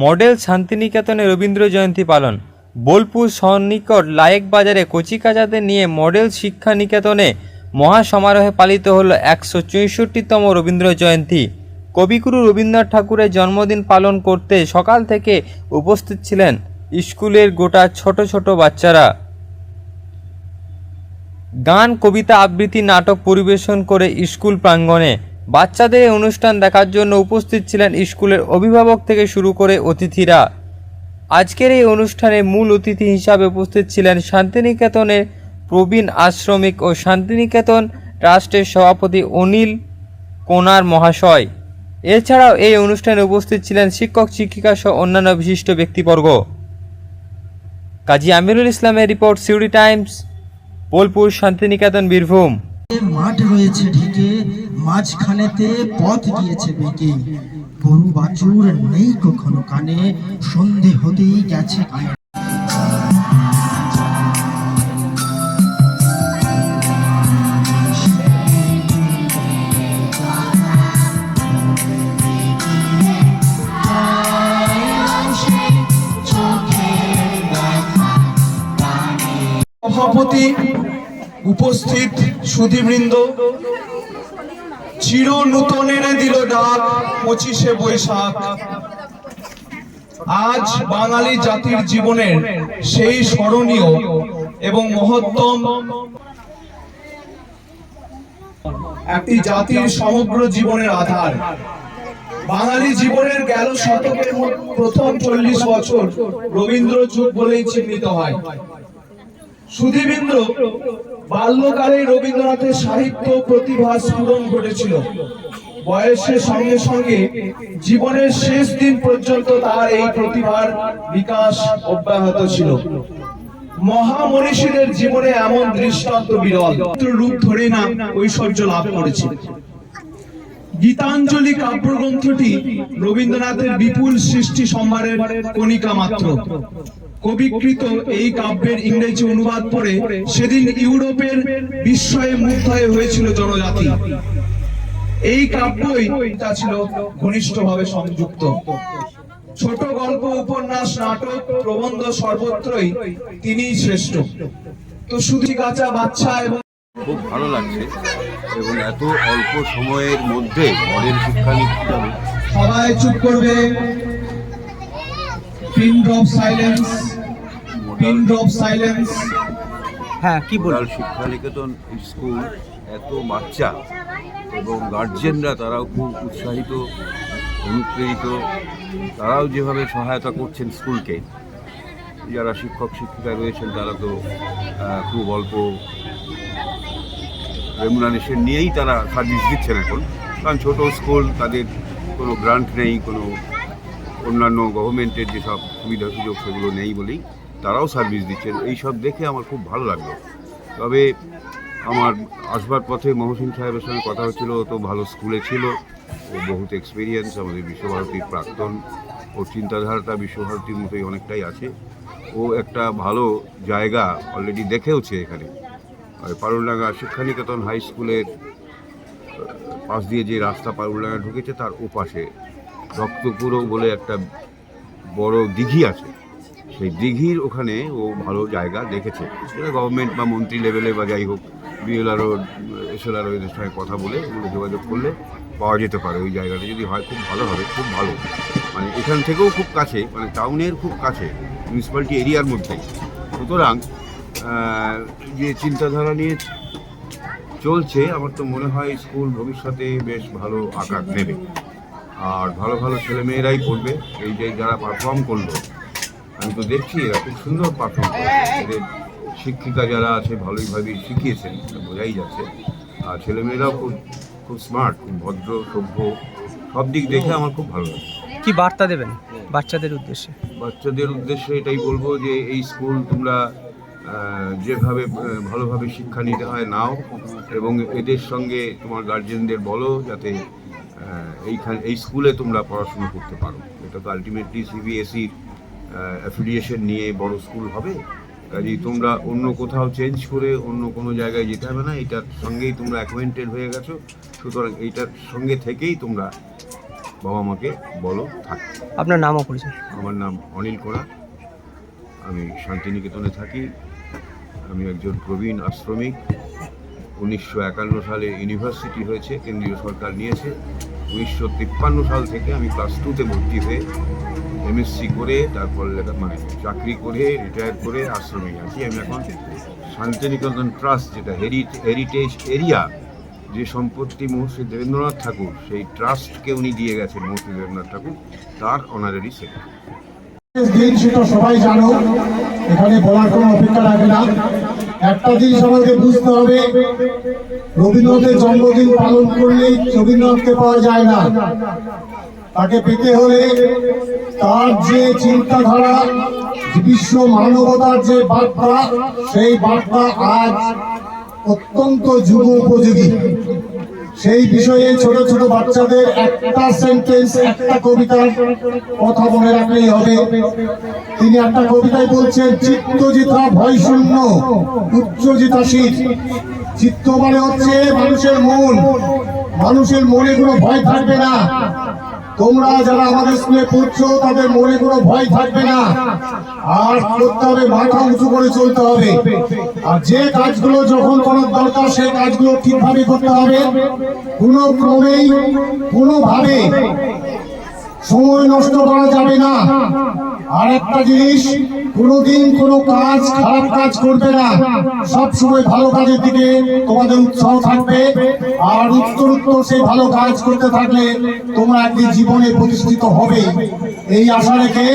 Model শান্তিনিকেতনে রবীন্দ্র জয়ন্তী পালন। বোলপুর সন্নিকট লায়েক বাজারে কচিকাঁচাদের নিয়ে মডেল শিক্ষা নিকেতনে মহাসমারোহে পালিত হল 164তম রবীন্দ্র জয়ন্তী। কবিগুরু রবীন্দ্রনাথ ঠাকুরের জন্মদিন পালন করতে সকাল থেকে উপস্থিত ছিলেন স্কুলের গোটা ছোট ছোট বাচ্চারা। গান, কবিতা, আবৃত্তি, নাটক পরিবেশন করে স্কুল প্রাঙ্গণে বাচ্চাদের এই অনুষ্ঠান দেখার জন্য উপস্থিত ছিলেন স্কুলের অভিভাবক থেকে শুরু করে অতিথিরা। আজকের এই অনুষ্ঠানে মূল অতিথি হিসাবে উপস্থিত ছিলেন শান্তিনিকেতনের প্রবীণ আশ্রমিক ও শান্তিনিকেতন ট্রাস্টের সভাপতি অনিল কোনার মহাশয়। এছাড়াও এই অনুষ্ঠানে উপস্থিত ছিলেন শিক্ষক, শিক্ষিকা সহ অন্যান্য বিশিষ্ট ব্যক্তিবর্গ। কাজী আমিরুল ইসলামের রিপোর্ট, সিউড়ি টাইমস, বোলপুর, শান্তিনিকেতন, বীরভূম। মাঠ রয়েছে ঢেকে, মাঝখানেতে পথ গিয়েছে বেঁকে, গরু বাছুর নেই কখনো কানে, সন্ধে হতেই গেছে কানে। সভাপতি, উপস্থিত সুধীবৃন্দ, চির নূতন এনে দিল ডাক 25শে বৈশাখ। আজ বাঙালি জাতির জীবনের সেই স্মরণীয় এবং মহত্তম একটি জাতির সমগ্র জীবনের আধার। বাঙালি জীবনের গেল শতকের প্রথম 40 বছর রবীন্দ্র যুগ বলেই চিহ্নিত হয়। সুধীবৃন্দ, বাল্যকালে রবীন্দ্রনাথের সাহিত্য প্রতিভা স্ফুরণ ঘটেছিল। বয়সের সঙ্গে সঙ্গে জীবনের শেষ দিন পর্যন্ত তার এই প্রতিভার বিকাশ অব্যাহত ছিল। মহামনীষীদের জীবনে এমন দৃষ্টান্ত বিরল, রূপ ধরে না ঐশ্বর্য লাভ করেছে। গীতাঞ্জলি কাব্যগ্রন্থটি রবীন্দ্রনাথের বিপুল সৃষ্টি সম্ভারের কণিকা মাত্র। কবিকৃত এই কাব্যের ইংরেজি অনুবাদ পড়ে সেদিন ইউরোপের বিস্ময়ে মুগ্ধ হয়েছিল জনজাতি। এই কাব্যই তা ছিল ঘনিষ্ঠভাবে সংযুক্ত। ছোট গল্প, উপন্যাস, নাটক, প্রবন্ধ সর্বত্রই তিনিই শ্রেষ্ঠ। তো শুধু কাঁচা বাচ্চা এবং খুব ভালো লাগছে এবং এত অল্প সময়ের মধ্যে মডেল শিক্ষা নিকেতন। সবাই চুপ করবে, pin drop silence, pin drop silence. হ্যাঁ, কি বল? মডেল শিক্ষা নিকেতন স্কুল, এত বাচ্চা এবং গার্জেনরা তারাও খুব উৎসাহিত, অনুপ্রেরিত। তারাও যেভাবে সহায়তা করছেন স্কুলকে, যারা শিক্ষক শিক্ষিকা রয়েছেন তারা তো খুব অল্প রেমুনারেশন নিয়েই তারা সার্ভিস দিচ্ছেন এখন। কারণ ছোটো স্কুল, তাদের কোনো গ্রান্ট নেই, কোনো অন্যান্য গভর্নমেন্টের যেসব সুবিধা সুযোগ সেগুলো নেই বলেই তারাও সার্ভিস দিচ্ছেন। এই সব দেখে আমার খুব ভালো লাগলো। তবে আমার আসবার পথে মহসিন সাহেবের সঙ্গে কথা হচ্ছিল, ও তো ভালো স্কুলে ছিল, ও বহুত এক্সপিরিয়েন্স, আমাদের বিশ্বভারতীর প্রাক্তন, ওর চিন্তাধারাটা বিশ্বভারতীর মতোই অনেকটাই আছে। ও একটা ভালো জায়গা অলরেডি দেখেওছে এখানে। পারুলডাঙ্গা শিক্ষানিকেতন হাই স্কুলের পাশ দিয়ে যে রাস্তা পারুলডাঙ্গা ঢুকেছে তার ওপাশে রক্তপুরো বলে একটা বড় দিঘি আছে। সেই দিঘির ওখানে ও ভালো জায়গা দেখেছে। সেটা গভর্নমেন্ট বা মন্ত্রী লেভেলে বা যাই হোক, বিএলআরও, এসএলআরও এদের সঙ্গে কথা বলে এগুলো যোগাযোগ করলে পাওয়া যেতে পারে। ওই জায়গাটা যদি হয় খুব ভালো হবে, খুব ভালো। মানে এখান থেকেও খুব কাছে, মানে টাউনের খুব কাছে, মিউনিসিপ্যালিটি এরিয়ার মধ্যেই। সুতরাং যে চিন্তাধারা নিয়ে চলছে, আমার তো মনে হয় স্কুল ভবিষ্যতে বেশ ভালো আকার নেবে। আর ভালো ভালো ছেলেমেয়েরাই পড়বে। এই যে যারা পারফর্ম করলো, আমি তো দেখছি এরা খুব সুন্দর পারফর্ম করে। এদের শিক্ষিকা যারা আছে ভালোইভাবে শিখিয়েছেন, বোঝাই যাচ্ছে। আর ছেলেমেয়েরাও খুব খুব স্মার্ট, খুব ভদ্র, সভ্য। সব দিক দেখে আমার খুব ভালো লাগে। কি বার্তা দেবেন বাচ্চাদের উদ্দেশ্যে? বাচ্চাদের উদ্দেশ্যে এটাই বলবো যে এই স্কুল তোমরা যেভাবে ভালোভাবে শিক্ষা নিতে হয় নাও, এবং এদের সঙ্গে তোমার গার্জেনদের বলো যাতে এই স্কুলে তোমরা পড়াশুনো করতে পারো। এটা তো আলটিমেটলি সিবিএসইর অ্যাফিলিয়েশন নিয়ে বড় স্কুল হবে। কাজেই তোমরা অন্য কোথাও চেঞ্জ করে অন্য কোনো জায়গায় যেতে হবে না। এটার সঙ্গেই তোমরা অ্যাকোয়েন্টেড হয়ে গেছো, সুতরাং এইটার সঙ্গে থেকেই তোমরা বাবা মাকে বলো থাকতে। আপনার নাম ও পরিচয়? আমার নাম অনিল কোড়া, আমি শান্তিনিকেতনে থাকি। আমি একজন প্রবীণ আশ্রমিক। 1951 সালে ইউনিভার্সিটি হয়েছে, কেন্দ্রীয় সরকার নিয়েছে। 1953 সাল থেকে আমি ক্লাস 2-তে ভর্তি হয়ে এমএসসি করে তারপর চাকরি করে রিটায়ার করে আশ্রমে আছি। আমি এখন শান্তিনিকেতন ট্রাস্ট, যেটা হেরিটেজ এরিয়া, যে সম্পত্তি মহর্ষি দেবেন্দ্রনাথ ঠাকুর, সেই ট্রাস্টকে উনি দিয়ে গেছেন মহর্ষি দেবেন্দ্রনাথ ঠাকুর, তার অনারারি সেক্রেটারি। দিন সেটা সবাই জানো, এখানে বলার কোনো অপেক্ষা রাখে না। একটা জিনিস আমাকে বুঝতে হবে, রবীন্দ্রনাথের জন্মদিন পালন করলেই রবীন্দ্রনাথকে পাওয়া যায় না। তাকে পেতে হলে তার যে চিন্তাধারা, বিশ্ব মানবতার যে বার্তা, সেই বার্তা আজ অত্যন্ত যুগ উপযোগী। সেই বিষয়ে ছোট ছোট বাচ্চাদের একটা সেন্টেন্স, একটা কবিতার কথা মনে রাখলেই হবে। তিনি একটা কবিতায় বলছেন, চিত্তজিতা ভয় শূন্য উচ্চজিতাশীল। চিত্ত মানে হচ্ছে মানুষের মন, মানুষের মনে কোনো ভয় থাকবে না। তোমরা যারা আমাদের স্কুলে পড়ছো, তাদের মনে কোনো ভয় থাকবে না। আর করতে হবে, মাথা উঁচু করে চলতে হবে। আর যে কাজগুলো যখন করার দরকার, সেই কাজগুলো ঠিকভাবে করতে হবে। কোনো ক্রমেই কোনোভাবে সময় নষ্ট করা যাবে না। আর একটা জিনিস, কোনোদিন কোনো কাজ, খারাপ কাজ করবে না। সব সময় ভালো কাজের দিকে তোমাদের উৎসাহ থাকবে। আর উত্তর সেই ভালো কাজ করতে থাকলে তোমরা একদিন জীবনে প্রতিষ্ঠিত হবে, এই আশা রেখে